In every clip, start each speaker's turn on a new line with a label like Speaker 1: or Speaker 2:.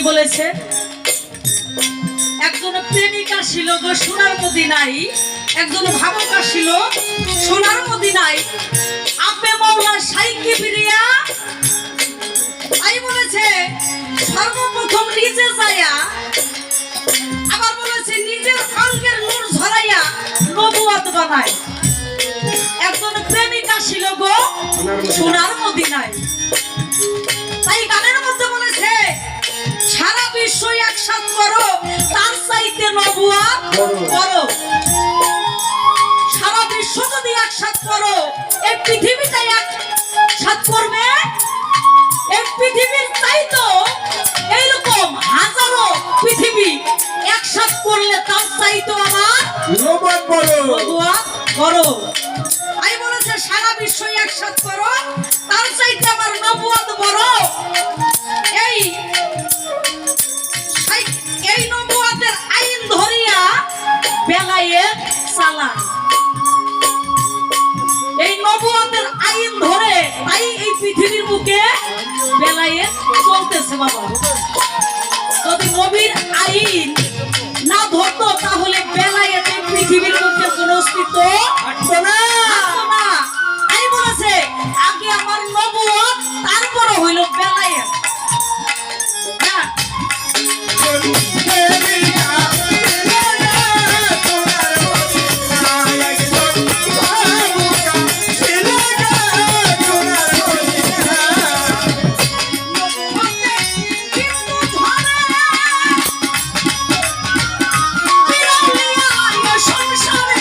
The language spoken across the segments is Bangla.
Speaker 1: বলেছে একজন প্রেমিকা ছিল গো সোনার মদিনায়, একজন ভাবুকা ছিল সোনার মদিনায়। আপে মাওলা সাইকি বিরিয়া তাই বলেছে সর্বপ্রথম নিজে যায়া, আবার বলেছে নিজের অঙ্গের নূর ঝরাইয়া নবুয়ত বানায়। একজন প্রেমিকা ছিল গো সোনার মদিনায়। তাই গানের মধ্যে বলেছে সারা বিশ্ব একসাথ করো তার চাইতে নবুয়ত করো। সারা বিশ্ব যদি একসাথ করো এই পৃথিবীটা একসাথ করবে। এই পৃথিবীর চাইতো এইরকম হাজারো পৃথিবী একসাথ করলে তার চাইতো আমার নবুয়ত করো। তাই বলেছে সারা বিশ্ব একসাথ করো তার চাইতে আমার নবুয়ত বড়। এই নবুয়তের আইন ধরিয়া বেলায়ে চালায়। এই নবুয়তের আইন ধরে তাই এই পৃথিবীর বুকে বেলায়ে চলতেছে। বাবা যদি নবীর আইন না ধরতো তাহলে বেলায়ে পৃথিবীর বুকে কোনো অস্তিত্ব থাকতো না। তাই বলেছে আগে আমার নবুয়ত তারপর হইল বেলায়ে। সংসারে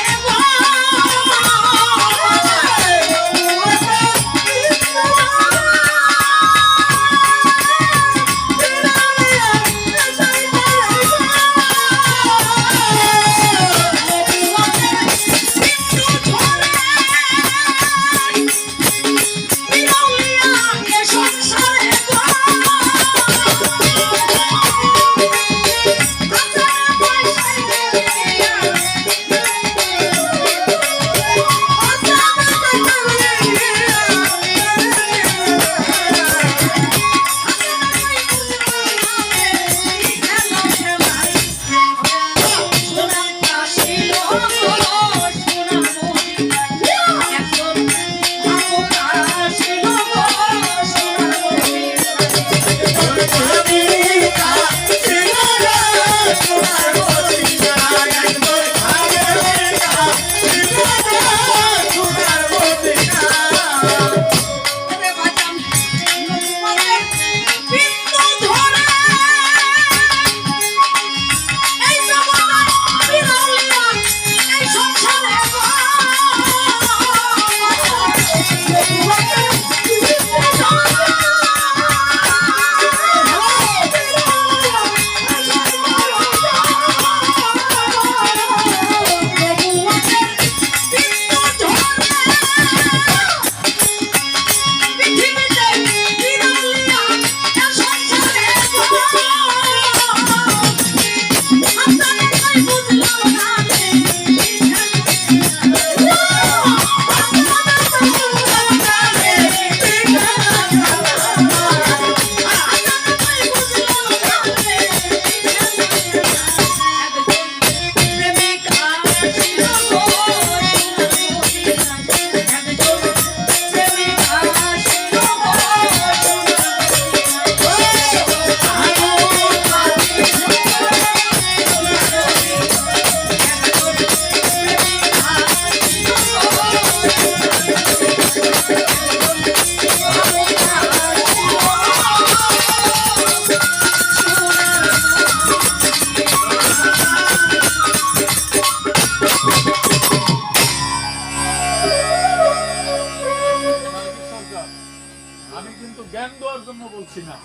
Speaker 2: কিন্তু জ্ঞান দেওয়ার জন্য বলছি না,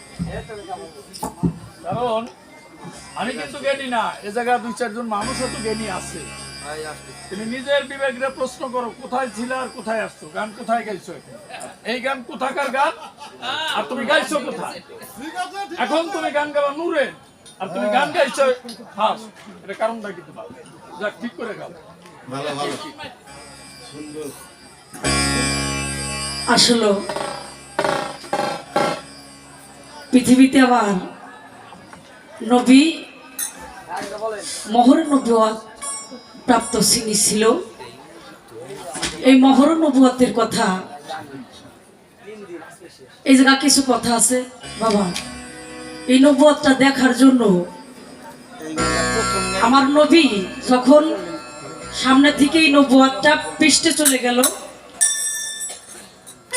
Speaker 2: কারণ আমি কিন্তু জ্ঞানী না। এ জায়গায় 2-4 জন মানুষও তো জ্ঞানী আছে। তুমি নিজের বিবেকরে প্রশ্ন করো, কোথায় ছিল আর কোথায় আসছো, গান কোথায় গাইছো, এই গান কোথাকার গান, আর তুমি গাইছো কোথায়? এখন তুমি গান গাওয়া নূরে, আর তুমি গান গাইছো ফার্স্ট, এটা কারণটা কি? তোমার যাক ঠিক করে গাও।
Speaker 1: আসলে পৃথিবীতে আবার নবী মহর নবুয়ত প্রাপ্ত সিনি ছিল। এই মহর নবুয়তের কথা, এই জায়গা কিছু কথা আছে বাবা। এই নবুয়তটা দেখার জন্য আমার নবী যখন সামনে থেকে এই নবুয়তটা পৃষ্ঠে চলে গেল,